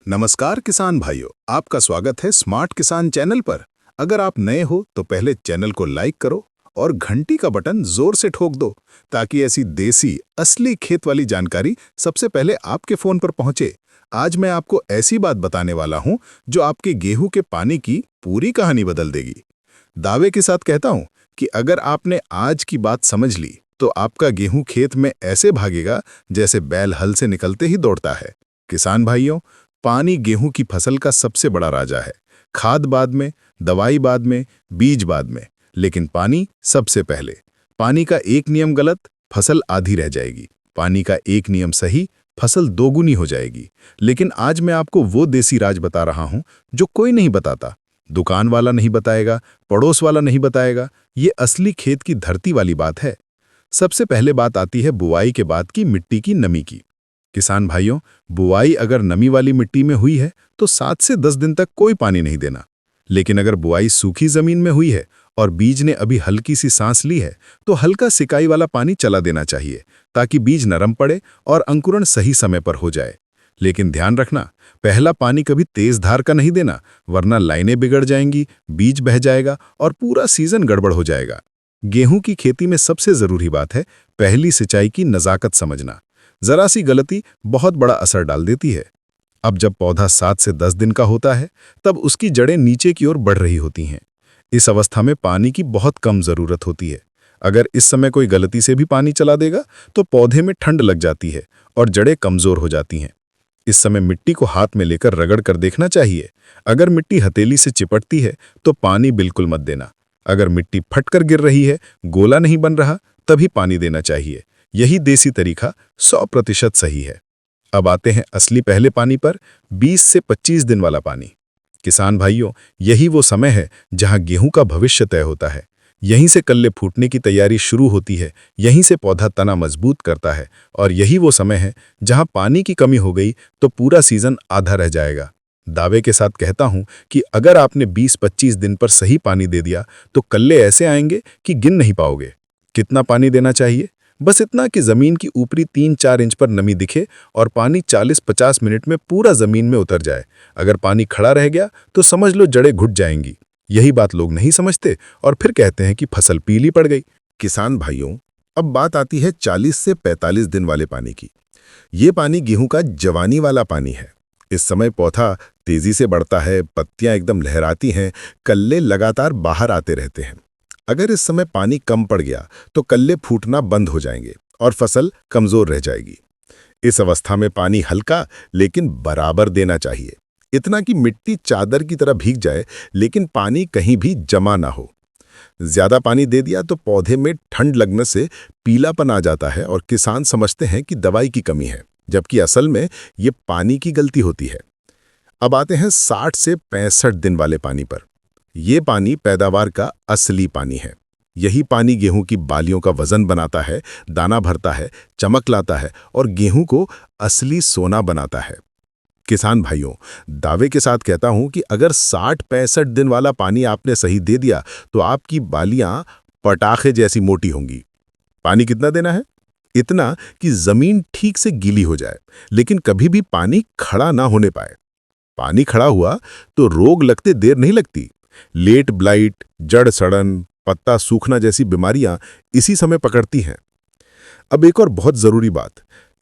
नमस्कार किसान भाइयों, आपका स्वागत है स्मार्ट किसान चैनल पर। अगर आप नए हो तो पहले चैनल को लाइक करो और घंटी का बटन जोर से ठोक दो ताकि ऐसी देसी असली खेत वाली जानकारी सबसे पहले आपके फोन पर पहुंचे। आज मैं आपको ऐसी बात बताने वाला हूं जो आपके गेहूं के पानी की पूरी कहानी बदल देगी। दावे के साथ कहता हूं कि अगर आपने आज की बात समझ ली तो आपका गेहूं खेत में ऐसे भागेगा जैसे बैल हल से निकलते ही दौड़ता है। किसान भाइयों, पानी गेहूं की फसल का सबसे बड़ा राजा है। खाद बाद में, दवाई बाद में, बीज बाद में, लेकिन पानी सबसे पहले। पानी का एक नियम गलत, फसल आधी रह जाएगी। पानी का एक नियम सही, फसल दोगुनी हो जाएगी। लेकिन आज मैं आपको वो देसी राज बता रहा हूं जो कोई नहीं बताता। दुकान वाला नहीं बताएगा, पड़ोस वाला नहीं बताएगा। ये असली खेत की धरती वाली बात है। सबसे पहले बात आती है बुआई के बाद की मिट्टी की नमी की। किसान भाइयों, बुआई अगर नमी वाली मिट्टी में हुई है तो 7 से 10 दिन तक कोई पानी नहीं देना। लेकिन अगर बुआई सूखी जमीन में हुई है और बीज ने अभी हल्की सी सांस ली है तो हल्का सिकाई वाला पानी चला देना चाहिए ताकि बीज नरम पड़े और अंकुरण सही समय पर हो जाए। लेकिन ध्यान रखना, पहला पानी कभी तेज धार का नहीं देना, वरना लाइनें बिगड़ जाएंगी, बीज बह जाएगा और पूरा सीजन गड़बड़ हो जाएगा। गेहूं की खेती में सबसे जरूरी बात है पहली सिंचाई की नजाकत समझना। जरा सी गलती बहुत बड़ा असर डाल देती है। अब जब पौधा 7 से 10 दिन का होता है तब उसकी जड़ें नीचे की ओर बढ़ रही होती हैं। इस अवस्था में पानी की बहुत कम जरूरत होती है। अगर इस समय कोई गलती से भी पानी चला देगा तो पौधे में ठंड लग जाती है और जड़ें कमजोर हो जाती हैं। इस समय मिट्टी को हाथ में लेकर रगड़ कर देखना चाहिए। अगर मिट्टी हथेली से चिपटती है तो पानी बिल्कुल मत देना। अगर मिट्टी फटकर गिर रही है, गोला नहीं बन रहा, तभी पानी देना चाहिए। यही देसी तरीका 100% सही है। अब आते हैं असली पहले पानी पर, 20 से 25 दिन वाला पानी। किसान भाइयों, यही वो समय है जहां गेहूं का भविष्य तय होता है। यहीं से कल्ले फूटने की तैयारी शुरू होती है, यहीं से पौधा तना मजबूत करता है और यही वो समय है जहां पानी की कमी हो गई तो पूरा सीजन आधा रह जाएगा। दावे के साथ कहता हूं कि अगर आपने 20-25 दिन पर सही पानी दे दिया तो कल्ले ऐसे आएंगे कि गिन नहीं पाओगे। कितना पानी देना चाहिए? बस इतना कि जमीन की ऊपरी 3-4 इंच पर नमी दिखे और पानी 40-50 मिनट में पूरा जमीन में उतर जाए। अगर पानी खड़ा रह गया तो समझ लो जड़ें घुट जाएंगी। यही बात लोग नहीं समझते और फिर कहते हैं कि फसल पीली पड़ गई। किसान भाइयों, अब बात आती है 40 से 45 दिन वाले पानी की। ये पानी गेहूं का जवानी वाला पानी है। इस समय पौधा तेजी से बढ़ता है, पत्तियां एकदम लहराती हैं, कल्ले लगातार बाहर आते रहते हैं। अगर इस समय पानी कम पड़ गया तो कल्ले फूटना बंद हो जाएंगे और फसल कमजोर रह जाएगी। इस अवस्था में पानी हल्का लेकिन बराबर देना चाहिए। इतना कि मिट्टी चादर की तरह भीग जाए लेकिन पानी कहीं भी जमा ना हो। ज्यादा पानी दे दिया तो पौधे में ठंड लगने से पीलापन आ जाता है और किसान समझते हैं कि दवाई की कमी है, जबकि असल में ये पानी की गलती होती है। अब आते हैं 60 से 65 दिन वाले पानी पर। ये पानी पैदावार का असली पानी है। यही पानी गेहूं की बालियों का वजन बनाता है, दाना भरता है, चमक लाता है और गेहूं को असली सोना बनाता है। किसान भाइयों, दावे के साथ कहता हूं कि अगर 60-65 दिन वाला पानी आपने सही दे दिया तो आपकी बालियां पटाखे जैसी मोटी होंगी। पानी कितना देना है? इतना कि जमीन ठीक से गीली हो जाए, लेकिन कभी भी पानी खड़ा ना होने पाए। पानी खड़ा हुआ तो रोग लगते देर नहीं लगती। लेट ब्लाइट, जड़ सड़न, पत्ता सूखना जैसी बीमारियां इसी समय पकड़ती हैं। अब एक और बहुत जरूरी बात,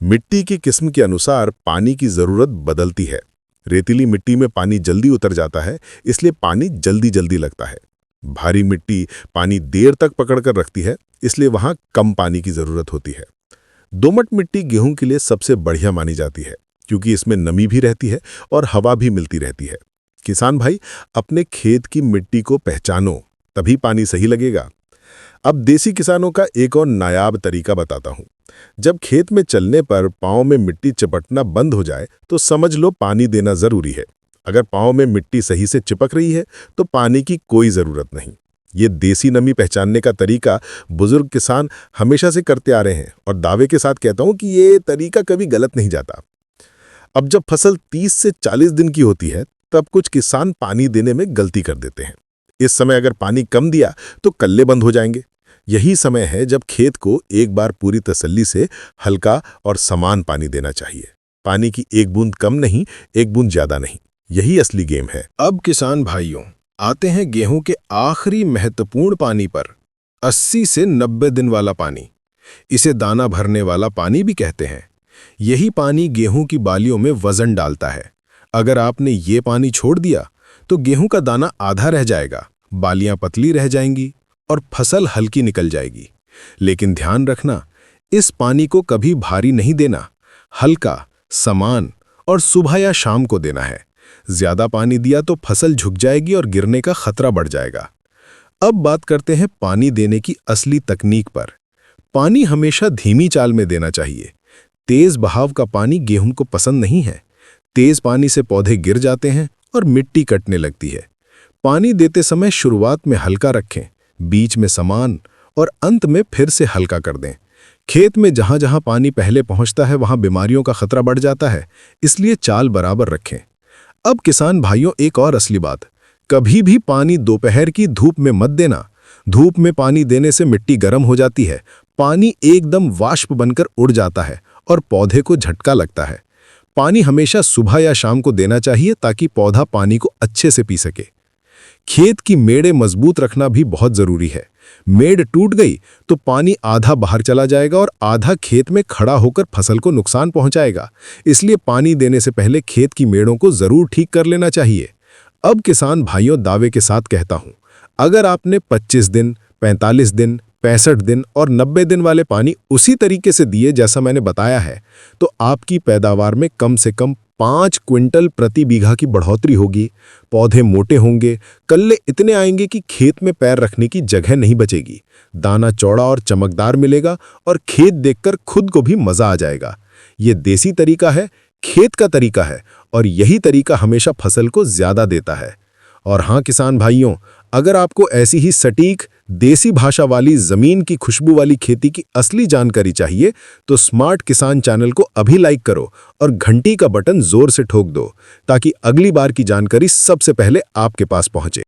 मिट्टी की किस्म के अनुसार पानी की जरूरत बदलती है। रेतीली मिट्टी में पानी जल्दी उतर जाता है, इसलिए पानी जल्दी जल्दी लगता है। भारी मिट्टी पानी देर तक पकड़कर रखती है, इसलिए वहां कम पानी की जरूरत होती है। दोमट मिट्टी गेहूं के लिए सबसे बढ़िया मानी जाती है क्योंकि इसमें नमी भी रहती है और हवा भी मिलती रहती है। किसान भाई, अपने खेत की मिट्टी को पहचानो, तभी पानी सही लगेगा। अब देसी किसानों का एक और नायाब तरीका बताता हूं। जब खेत में चलने पर पांव में मिट्टी चिपटना बंद हो जाए तो समझ लो पानी देना जरूरी है। अगर पांव में मिट्टी सही से चिपक रही है तो पानी की कोई जरूरत नहीं। ये देसी नमी पहचानने का तरीका बुजुर्ग किसान हमेशा से करते आ रहे हैं और दावे के साथ कहता हूं कि ये तरीका कभी गलत नहीं जाता। अब जब फसल 30 से 40 दिन की होती है तब कुछ किसान पानी देने में गलती कर देते हैं। इस समय अगर पानी कम दिया तो कल्ले बंद हो जाएंगे। यही समय है जब खेत को एक बार पूरी तसल्ली से हल्का और समान पानी देना चाहिए। पानी की एक बूंद कम नहीं, एक बूंद ज्यादा नहीं। यही असली गेम है। अब किसान भाइयों, आते हैं गेहूं के आखिरी महत्वपूर्ण पानी पर, 80 से 90 दिन वाला पानी। इसे दाना भरने वाला पानी भी कहते हैं। यही पानी गेहूं की बालियों में वजन डालता है। अगर आपने ये पानी छोड़ दिया तो गेहूं का दाना आधा रह जाएगा, बालियां पतली रह जाएंगी और फसल हल्की निकल जाएगी। लेकिन ध्यान रखना, इस पानी को कभी भारी नहीं देना, हल्का, समान और सुबह या शाम को देना है। ज्यादा पानी दिया तो फसल झुक जाएगी और गिरने का खतरा बढ़ जाएगा। अब बात करते हैं पानी देने की असली तकनीक पर। पानी हमेशा धीमी चाल में देना चाहिए। तेज बहाव का पानी गेहूं को पसंद नहीं है। तेज पानी से पौधे गिर जाते हैं और मिट्टी कटने लगती है। पानी देते समय शुरुआत में हल्का रखें, बीच में समान और अंत में फिर से हल्का कर दें। खेत में जहां जहां पानी पहले पहुंचता है वहां बीमारियों का खतरा बढ़ जाता है, इसलिए चाल बराबर रखें। अब किसान भाइयों, एक और असली बात, कभी भी पानी दोपहर की धूप में मत देना। धूप में पानी देने से मिट्टी गर्म हो जाती है, पानी एकदम वाष्प बनकर उड़ जाता है और पौधे को झटका लगता है। पानी हमेशा सुबह या शाम को देना चाहिए ताकि पौधा पानी को अच्छे से पी सके। खेत की मेड़े मजबूत रखना भी बहुत जरूरी है। मेड़ टूट गई तो पानी आधा बाहर चला जाएगा और आधा खेत में खड़ा होकर फसल को नुकसान पहुंचाएगा। इसलिए पानी देने से पहले खेत की मेड़ों को जरूर ठीक कर लेना चाहिए। अब किसान भाइयों, दावे के साथ कहता हूं, अगर आपने 25 दिन, 45 दिन, 65 दिन और 90 दिन वाले पानी उसी तरीके से दिए जैसा मैंने बताया है, तो आपकी पैदावार में कम से कम 5 क्विंटल प्रति बीघा की बढ़ोतरी होगी। पौधे मोटे होंगे, कल्ले इतने आएंगे कि खेत में पैर रखने की जगह नहीं बचेगी। दाना चौड़ा और चमकदार मिलेगा और खेत देखकर खुद को भी मजा आ जाएगा। ये देसी तरीका है, खेत का तरीका है और यही तरीका हमेशा फसल को ज्यादा देता है। और हाँ किसान भाइयों, अगर आपको ऐसी ही सटीक देसी भाषा वाली जमीन की खुशबू वाली खेती की असली जानकारी चाहिए तो स्मार्ट किसान चैनल को अभी लाइक करो और घंटी का बटन जोर से ठोक दो ताकि अगली बार की जानकारी सबसे पहले आपके पास पहुंचे।